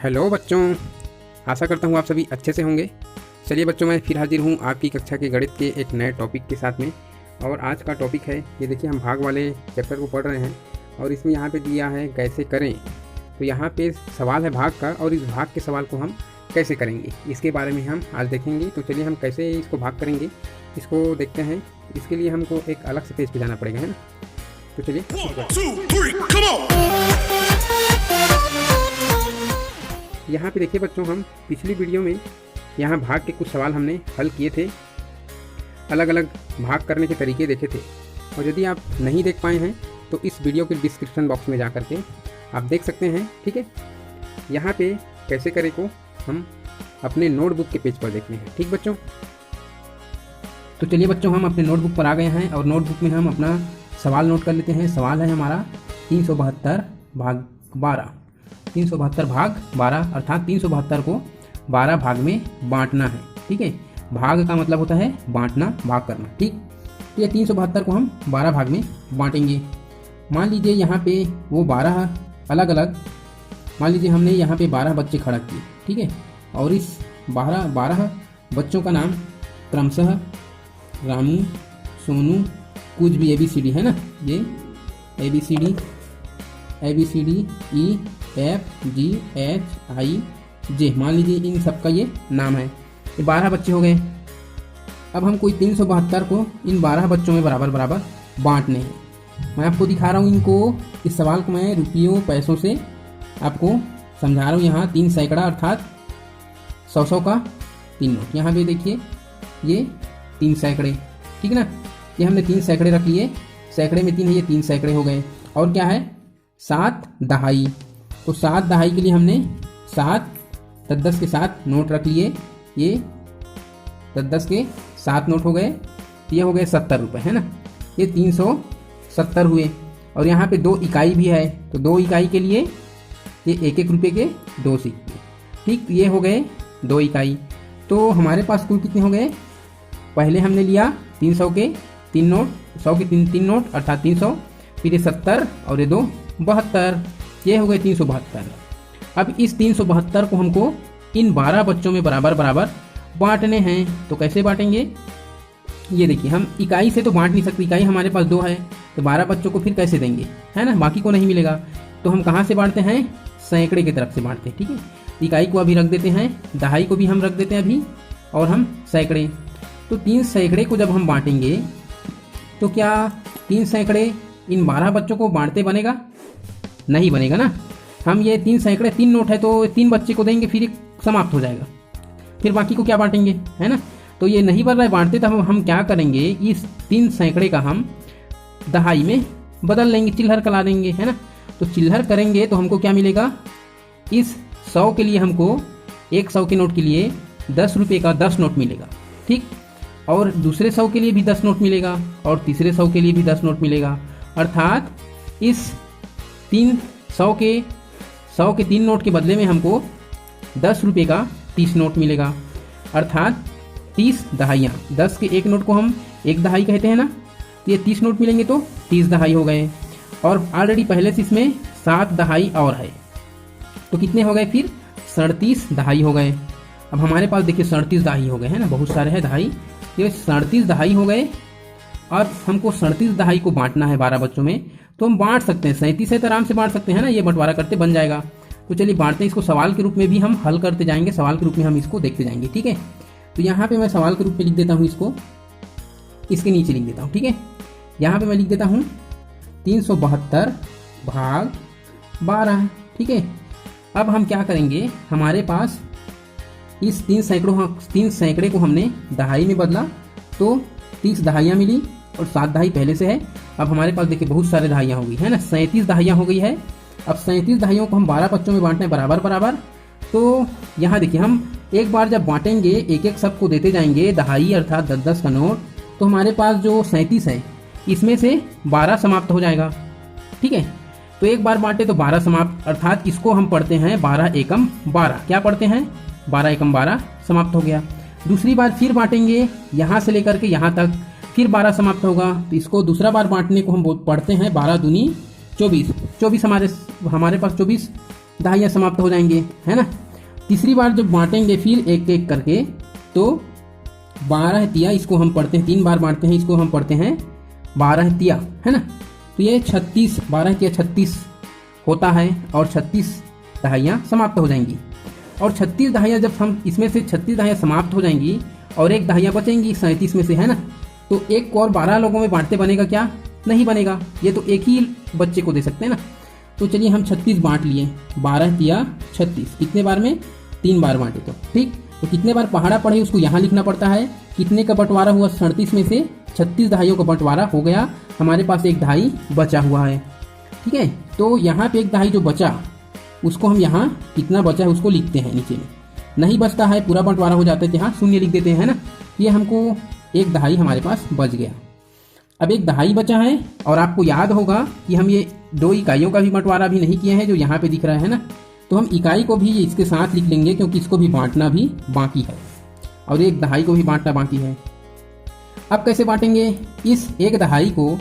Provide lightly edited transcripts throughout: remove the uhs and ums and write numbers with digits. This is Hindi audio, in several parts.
हेलो बच्चों, आशा करता हूँ आप सभी अच्छे से होंगे। चलिए बच्चों, मैं फिर हाजिर हूँ आपकी कक्षा के गणित के एक नए टॉपिक के साथ में। और आज का टॉपिक है, ये देखिए, हम भाग वाले चैप्टर को पढ़ रहे हैं और इसमें यहाँ पे दिया है कैसे करें। तो यहाँ पे सवाल है भाग का, और इस भाग के सवाल को हम कैसे करेंगे इसके बारे में हम आज देखेंगे। तो चलिए हम कैसे इसको भाग करेंगे इसको देखते हैं। इसके लिए हमको एक अलग से पेज पे जाना पड़ेगा, है ना। तो चलिए, यहाँ पे देखिए बच्चों, हम पिछली वीडियो में यहाँ भाग के कुछ सवाल हमने हल किए थे, अलग अलग भाग करने के तरीके देखे थे। और यदि आप नहीं देख पाए हैं तो इस वीडियो के डिस्क्रिप्शन बॉक्स में जा करके आप देख सकते हैं, ठीक है। यहाँ पे कैसे करें को हम अपने नोटबुक के पेज पर देखते हैं, ठीक बच्चों। तो चलिए बच्चों, हम अपने नोटबुक पर आ गए हैं और नोटबुक में हम अपना सवाल नोट कर लेते हैं। सवाल है हमारा 372 भाग 12, 372 भाग 12, अर्थात 372 को 12 भाग में बांटना है, ठीक है। भाग का मतलब होता है बांटना, भाग करना, ठीक। तो ये 372 को हम 12 भाग में बांटेंगे। मान लीजिए यहाँ पे वो 12 अलग अलग, मान लीजिए हमने यहाँ पे 12 बच्चे खड़ा किए, ठीक है। और इस 12 बच्चों का नाम क्रमशः रामू, सोनू, कुछ भी ABCD है ना, ये ABCD E F G H I J, मान लीजिए इन सबका ये नाम है। ये 12 बच्चे हो गए। अब हम कोई 372 को इन 12 बच्चों में बराबर बराबर बांटने हैं। मैं आपको दिखा रहा हूँ इनको, इस सवाल को मैं रुपयों पैसों से आपको समझा रहा हूँ। यहाँ 3 सैकड़ा अर्थात 100 का 3 नोट। यहाँ पे देखिए ये 3 सैकड़े, ठीक है ना। ये हमने 3 सैकड़े रख लिए, सैकड़े में 3 है, ये 3 सैकड़े हो गए। और क्या है, 7 दहाई। तो 7 दहाई के लिए हमने 7 10 के 7 नोट रख लिए। ये 10 के 7 नोट हो गए, ये हो गए 70 रुपये, है ना। ये 370 हुए। और यहाँ पे 2 इकाई भी है, तो 2 इकाई के लिए ये 1-1 रुपये के 2 सिक्के, ठीक। ये हो गए 2 इकाई। तो हमारे पास कुल कितने हो गए, पहले हमने लिया 300 के 3 नोट, 100 के 3 नोट अर्थात 300, फिर ये 70 और ये 2 72, ये हो गए 372। अब इस 372 को हमको इन 12 बच्चों में बराबर बराबर बांटने हैं। तो कैसे बांटेंगे, ये देखिए, हम इकाई से तो बांट नहीं सकते, इकाई हमारे पास 2 है, तो 12 बच्चों को फिर कैसे देंगे, है ना, बाकी को नहीं मिलेगा। तो हम कहाँ से बांटते हैं, सैकड़े की तरफ से बांटते हैं, ठीक है। इकाई को अभी रख देते हैं, दहाई को भी हम रख देते हैं अभी, और हम सैकड़े। तो 3 सैकड़े को जब हम बांटेंगे तो क्या 3 सैकड़े इन 12 बच्चों को बांटते बनेगा, नहीं बनेगा ना। हम ये 3 सैकड़े 3 नोट है तो 3 बच्चे को देंगे, फिर समाप्त हो जाएगा, फिर बाकी को क्या बांटेंगे, है ना। तो ये नहीं बन रहा है बांटते, तो हम क्या करेंगे, इस 3 सैकड़े का हम दहाई में बदल लेंगे, चिल्हर करा देंगे, है ना। तो चिल्हर करेंगे तो हमको क्या मिलेगा, इस 100 के लिए हमको 100 के नोट के लिए 10 रुपये का 10 नोट मिलेगा, ठीक। और दूसरे 100 के लिए भी 10 नोट मिलेगा, और तीसरे 100 के लिए भी 10 नोट मिलेगा। अर्थात इस 100 के 3 नोट के बदले में हमको 10 रुपये का 30 नोट मिलेगा, अर्थात 30 दहाइयाँ। 10 के 1 नोट को हम 1 दहाई कहते हैं ना, तो ये 30 नोट मिलेंगे तो 30 दहाई हो गए। और ऑलरेडी पहले से इसमें 7 दहाई और है, तो कितने हो गए, फिर 37 दहाई हो गए। अब हमारे पास देखिए 37 दहाई हो गए, है ना, बहुत सारे हैं दहाई, ये 37 दहाई हो गए। और हमको 37 दहाई को बांटना है 12 बच्चों में, तो हम बांट सकते हैं, 37 है तो आराम से बांट सकते हैं ना, ये बंटवारा करते बन जाएगा। तो चलिए बांटते हैं इसको, सवाल के रूप में भी हम हल करते जाएंगे, सवाल के रूप में हम इसको देखते जाएंगे, ठीक है। तो यहाँ पे मैं सवाल के रूप में लिख देता हूँ इसको, इसके नीचे लिख देता हूँ, ठीक है। यहाँ पे मैं लिख देता हूँ 372 भाग 12, ठीक है। अब हम क्या करेंगे, हमारे पास इस 3 सैकड़े को हमने दहाई में बदला तो 30 दहाइयाँ मिली, और 7 दहाई पहले से है। अब हमारे पास देखिए बहुत सारे दहाइयाँ हो गई, है ना, 37 दहाइयाँ हो गई है। अब 37 दहाइयों को हम 12 बच्चों में बांटना है बराबर बराबर। तो यहाँ देखिए, हम एक बार जब बांटेंगे, एक एक सबको देते जाएंगे दहाई अर्थात 10-10 का नोट, तो हमारे पास जो 37 है इसमें से 12 समाप्त हो जाएगा, ठीक है। तो एक बार बांटे तो 12 समाप्त, अर्थात इसको हम पढ़ते हैं 12 एकम 12, क्या पढ़ते हैं, 12 एकम 12 समाप्त हो गया। दूसरी बार फिर बांटेंगे, यहाँ से लेकर के यहाँ तक, फिर 12 समाप्त होगा, तो इसको दूसरा बार बांटने को हम पढ़ते हैं 12 दूनी 24। 24 हमारे पास 24 दहाइयाँ समाप्त हो जाएंगे, है ना। तीसरी बार जब बांटेंगे फिर एक एक करके, तो 12 तिया, इसको हम पढ़ते हैं 3 बार बांटते हैं, इसको हम पढ़ते हैं 12 तिया, है ना। तो ये 36, 12 तिया 36 होता है और 36 दहाइयाँ समाप्त हो जाएंगी। और 36 दहाइयाँ जब हम इसमें से 36 दहाइयाँ समाप्त हो जाएंगी और एक दहाइयाँ बचेंगी 37 में से, है ना। तो एक को और 12 लोगों में बांटते बनेगा क्या? नहीं बनेगा, ये तो एक ही बच्चे को दे सकते हैं ना। तो चलिए हम 36 बांट लिए, 12 तिया 36, कितने बार में? 3 बार बांटे तो ठीक। तो कितने बार पहाड़ा पढ़े उसको यहाँ लिखना पड़ता है। कितने का बंटवारा हुआ? 37 में से 36 दहाइयों का बंटवारा हो गया, हमारे पास एक दहाई बचा हुआ है, ठीक है। तो यहाँ पे एक दहाई जो बचा उसको हम यहाँ कितना बचा है उसको लिखते हैं नीचे में। नहीं बचता है, पूरा बंटवारा हो जाता है तो यहाँ शून्य लिख देते हैं ना। ये हमको एक दहाई हमारे पास बच गया। अब एक दहाई बचा है और आपको याद होगा कि हम ये 2 इकाइयों का भी बंटवारा भी नहीं किए हैं जो यहाँ पे दिख रहा है ना। तो हम इकाई को भी इसके साथ लिख लेंगे क्योंकि इसको भी बांटना भी बाकी है और एक दहाई को भी बांटना बाकी है। अब कैसे बांटेंगे? इस एक दहाई को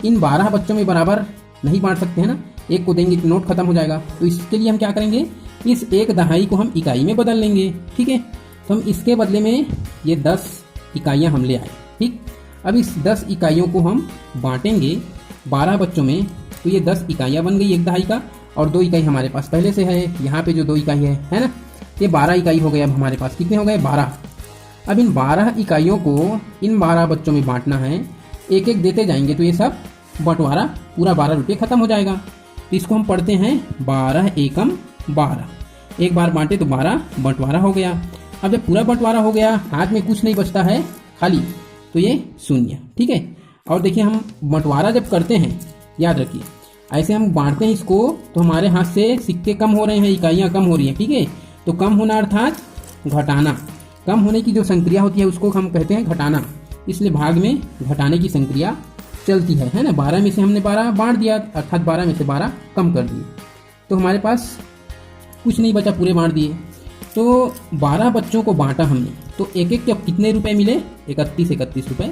इन 12 बच्चों में बराबर नहीं बांट सकते हैं ना, एक को देंगे तो नोट खत्म हो जाएगा। तो इसके लिए हम क्या करेंगे? इस एक दहाई को हम इकाई में बदल लेंगे, ठीक है। तो हम इसके बदले में ये 10 इकाइयाँ हम ले आए, ठीक। अब इस 10 इकाइयों को हम बांटेंगे 12 बच्चों में, तो ये 10 इकाइयाँ बन गई एक दहाई का, और 2 इकाई हमारे पास पहले से है, यहाँ पे जो 2 इकाई है ना, ये 12 इकाई हो गए। अब हमारे पास कितने हो गए? 12। अब इन 12 इकाइयों को इन 12 बच्चों में बांटना है, एक एक देते जाएंगे तो ये सब बंटवारा पूरा 12 रुपये खत्म हो जाएगा। तो इसको हम पढ़ते हैं 12 एकम 12, एक बार बांटे तो 12 बंटवारा हो गया। अब जब पूरा बंटवारा हो गया, हाथ में कुछ नहीं बचता है खाली, तो ये शून्य, ठीक है। और देखिए हम बंटवारा जब करते हैं, याद रखिए ऐसे हम बांटते हैं इसको, तो हमारे हाथ से सिक्के कम हो रहे हैं, इकाइयाँ कम हो रही हैं, ठीक है। तो कम होना अर्थात घटाना, कम होने की जो संक्रिया होती है उसको हम कहते हैं घटाना, इसलिए भाग में घटाने की संक्रिया चलती है ना। 12 में से हमने 12 बांट दिया, अर्थात 12 में से 12 कम कर दिए, तो हमारे पास कुछ नहीं बचा, पूरे बांट दिए। तो 12 बच्चों को बांटा हमने, तो एक एक के कितने रुपए मिले? 31 रुपए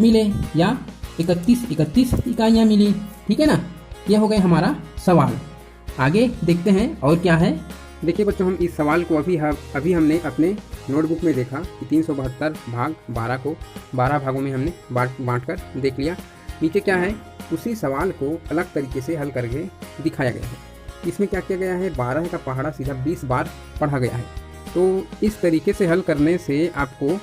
मिले, या 31 इकाइयाँ मिली, ठीक है ना। यह हो गया हमारा सवाल। आगे देखते हैं और क्या है। देखिए बच्चों, हम इस सवाल को अभी हमने अपने नोटबुक में देखा कि 372 भाग 12 को 12 भागों में हमने बांट कर देख लिया। नीचे क्या है, उसी सवाल को अलग तरीके से हल करके दिखाया गया है। इसमें क्या किया गया है? 12 का पहाड़ा सीधा 20 बार पढ़ा गया है। तो इस तरीके से हल करने से आपको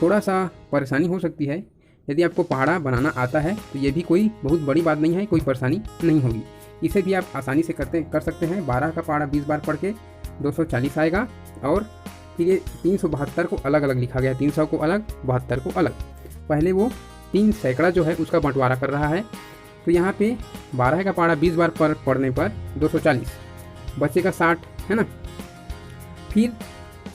थोड़ा सा परेशानी हो सकती है। यदि आपको पहाड़ा बनाना आता है तो ये भी कोई बहुत बड़ी बात नहीं है, कोई परेशानी नहीं होगी। इसे भी आप आसानी से कर सकते हैं। 12 का पहाड़ा 20 बार पढ़ के 240 आएगा, और फिर ये 372 को अलग अलग लिखा गया है, 300 को अलग, 72 को अलग। पहले वो 3 सैकड़ा जो है उसका बंटवारा कर रहा है, तो यहाँ पे 12 का पहाड़ा 20 बार पढ़ने पर 240 बचेगा 60, है ना। फिर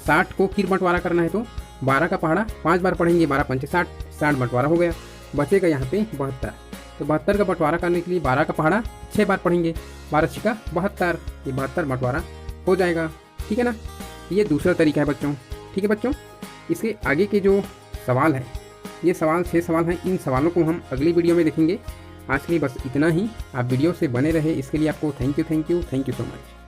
60 को फिर बंटवारा करना है, तो 12 का पहाड़ा 5 बार पढ़ेंगे, 12 पंचे 60, 60 बंटवारा हो गया, बचेगा यहाँ पे 72। तो 72 का बंटवारा करने के लिए 12 का पहाड़ा 6 बार पढ़ेंगे, 12 छिका 72, ये 72 बंटवारा हो जाएगा, ठीक है ना। ये दूसरा तरीका है बच्चों, ठीक है बच्चों। इसके आगे के जो सवाल है, ये सवाल 6 सवाल हैं, इन सवालों को हम अगली वीडियो में देखेंगे। आज के लिए बस इतना ही। आप वीडियो से बने रहे, इसके लिए आपको थैंक यू सो मच।